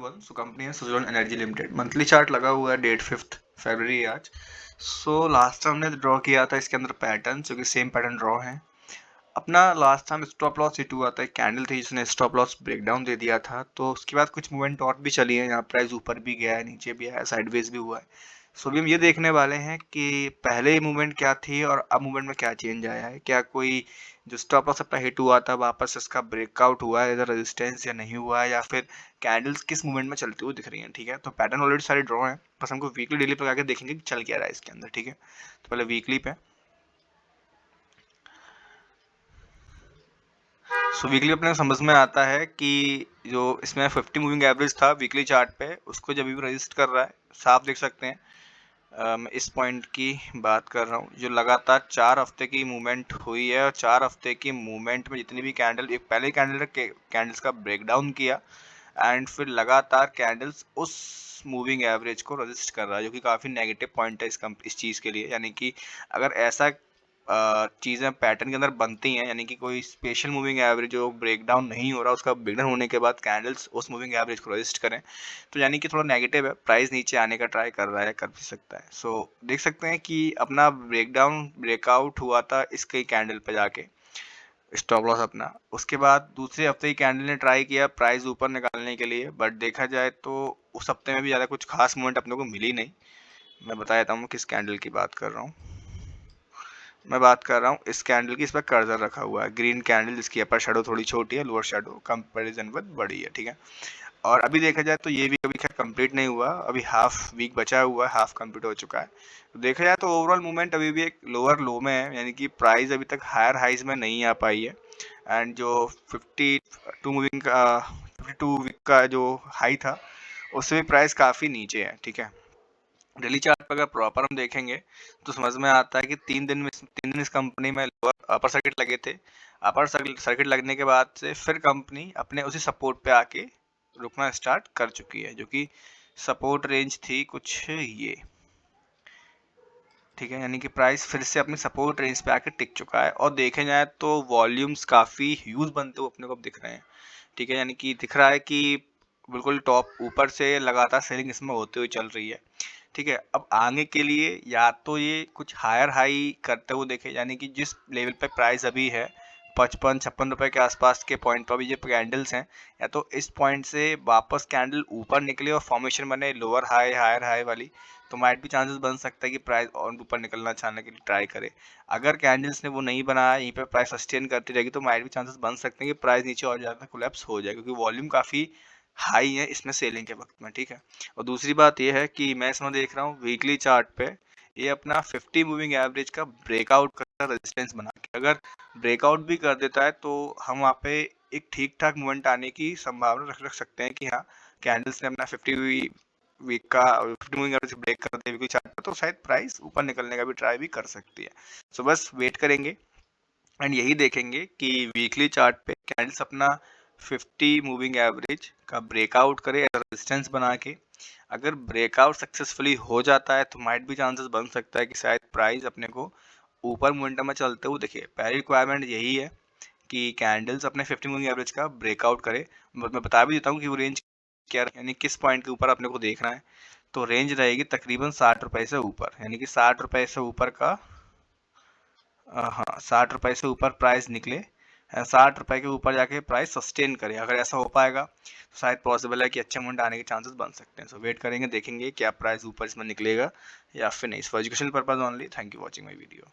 Suzlon. So company है Suzlon energy limited. Monthly chart लगा हुआ है, डेट 5 फरवरी आज। सो लास्ट टाइम हमने ड्रॉ किया था इसके अंदर पैटर्न, जो कि सेम पैटर्न ड्रॉ है अपना। Last time stop loss hit हुआ था, एक कैंडल थी जिसने स्टॉप लॉस ब्रेकडाउन दे दिया था। तो उसके बाद कुछ मूवमेंट और भी चली है, यहाँ प्राइस ऊपर भी गया है, नीचे भी आया, साइडवेज भी हुआ है। सो अभी हम ये देखने वाले हैं कि पहले मूवमेंट क्या थी और अब मूवमेंट में क्या चेंज आया है। क्या कोई जो स्टॉप लॉस अपना हिट हुआ था वापस इसका ब्रेकआउट हुआ है इधर रेजिस्टेंस या नहीं हुआ है, या फिर कैंडल्स किस मूवमेंट में चलती हुई दिख रही हैं। ठीक है, तो पैटर्न ऑलरेडी सारे ड्रॉ हैं, बस हमको वीकली डेली पे आके देखेंगे कि चल क्या रहा है इसके अंदर। ठीक है, तो पहले वीकली पे। सो वीकली अपने समझ में आता है कि जो इसमें 50 मूविंग एवरेज था वीकली चार्ट पे, उसको जब भी रजिस्ट कर रहा है, साफ देख सकते हैं। मैं इस पॉइंट की बात कर रहा हूँ, जो लगातार 4 हफ्ते की मूवमेंट हुई है, और 4 हफ्ते की मूवमेंट में जितनी भी कैंडल, एक पहले कैंडल्स का ब्रेकडाउन किया एंड फिर लगातार कैंडल्स उस मूविंग एवरेज को रजिस्ट कर रहा है, जो कि काफ़ी नेगेटिव पॉइंट है इस चीज़ के लिए। यानी कि अगर ऐसा चीज़ें पैटर्न के अंदर बनती हैं, यानी कि कोई स्पेशल मूविंग एवरेज जो ब्रेकडाउन नहीं हो रहा, उसका ब्रेकडाउन होने के बाद कैंडल्स उस मूविंग एवरेज को रजिस्ट करें, तो यानी कि थोड़ा नेगेटिव है, प्राइस नीचे आने का ट्राई कर रहा है, कर भी सकता है। सो देख सकते हैं कि अपना ब्रेकडाउन ब्रेकआउट हुआ था इसके कैंडल पे जाके, स्टॉप लॉस अपना। उसके बाद दूसरे हफ्ते ही कैंडल ने ट्राई किया प्राइस ऊपर निकालने के लिए, बट देखा जाए तो उस हफ्ते में भी ज़्यादा कुछ खास मूवमेंट अपने को मिली नहीं। मैं बता देता हूँ किस कैंडल की बात कर रहा हूँ। मैं बात कर रहा हूँ इस कैंडल की, इस पर कर्सर रखा हुआ है, ग्रीन कैंडल, जिसकी अपर शेडो थोड़ी छोटी है, लोअर शेडो कंपैरिजन विद बड़ी है। ठीक है, और अभी देखा जाए तो ये भी अभी खैर कंप्लीट नहीं हुआ, अभी हाफ वीक बचा हुआ है, हाफ कंप्लीट हो चुका है। तो देखा जाए तो ओवरऑल मूवमेंट अभी भी एक लोअर लो में है, यानी कि प्राइस अभी तक हायर हाइज में नहीं आ पाई है। एंड जो 52 वीक का जो हाई था, उससे भी प्राइस काफ़ी नीचे है। ठीक है, डेली चार्ट पर अगर प्रॉपर हम देखेंगे तो समझ में आता है कि 3 दिन इस कंपनी में लोअर अपर सर्किट लगे थे। अपर सर्किट लगने के बाद से फिर कंपनी अपने उसी सपोर्ट पे आके रुकना स्टार्ट कर चुकी है, जो कि सपोर्ट रेंज थी कुछ ये। ठीक है, यानी कि प्राइस फिर से अपनी सपोर्ट रेंज पे आके टिक चुका है, और देखे जाए तो वॉल्यूम्स काफ़ी ह्यूज बनते हुए अपने को दिख रहे हैं। ठीक है, यानी कि दिख रहा है कि बिल्कुल टॉप ऊपर से लगातार सेलिंग इसमें होते हुए चल रही है। ठीक है, अब आगे के लिए या तो ये कुछ हायर हाई करते हुए देखे, यानी कि जिस लेवल पे प्राइस अभी है 55-56 रुपए के आसपास के पॉइंट पर अभी जो कैंडल्स हैं, या तो इस पॉइंट से वापस कैंडल ऊपर निकले और फॉर्मेशन बने लोअर हाई हायर हाई वाली, तो माइट भी चांसेस बन सकता है कि प्राइस और ऊपर निकलना चाहने के लिए ट्राई करे। अगर कैंडल्स ने वो नहीं बनाया, यहीं पे प्राइस सस्टेन करती रहेगी, तो माइट भी चांसेस बन सकते हैं कि प्राइस नीचे और ज़्यादा कोलैप्स हो जाए, क्योंकि वॉल्यूम काफ़ी हाई है इसमें सेलिंग के वक्त में। ठीक है, और दूसरी बात ये है कि मैं इसमें देख रहा हूँ वीकली चार्ट पे ये अपना 50 मूविंग एवरेज का ब्रेकआउट कर रेजिस्टेंस बना के, अगर ब्रेकआउट भी कर देता है तो हम वहाँ पे एक ठीक ठाक मूवमेंट आने की संभावना रख सकते हैं कि हाँ, कैंडल्स ने अपना 50 वीक का 50 मूविंग एवरेज ब्रेक कर दिया वीकली चार्ट पे, तो शायद प्राइस ऊपर निकलने का भी ट्राई भी कर सकती है। सो बस वेट करेंगे एंड यही देखेंगे कि वीकली चार्ट पे कैंडल्स अपना 50 मूविंग एवरेज का ब्रेकआउट करे रेजिस्टेंस बना के। अगर ब्रेकआउट सक्सेसफुली हो जाता है तो माइट भी चांसेस बन सकता है कि शायद प्राइस अपने को ऊपर मोमेंटम में चलते हुए देखिए। पहली रिक्वायरमेंट यही है कि कैंडल्स अपने 50 मूविंग एवरेज का ब्रेकआउट करे। मैं बता भी देता हूँ कि वो रेंज क्या, यानी किस पॉइंट के ऊपर अपने को देखना है। तो रेंज रहेगी तकरीबन 60 रुपए से ऊपर, यानी कि 60 रुपए से ऊपर का हाँ 60 रुपए से ऊपर प्राइस निकले, 60 रुपए के ऊपर जाके प्राइस सस्टेन करे। अगर ऐसा हो पाएगा तो शायद पॉसिबल है कि अच्छे अमाउंट आने के चांसेस बन सकते हैं। सो वेट करेंगे, देखेंगे क्या प्राइस ऊपर इसमें निकलेगा या फिर नहीं। For educational purpose only. Thank you watching my video.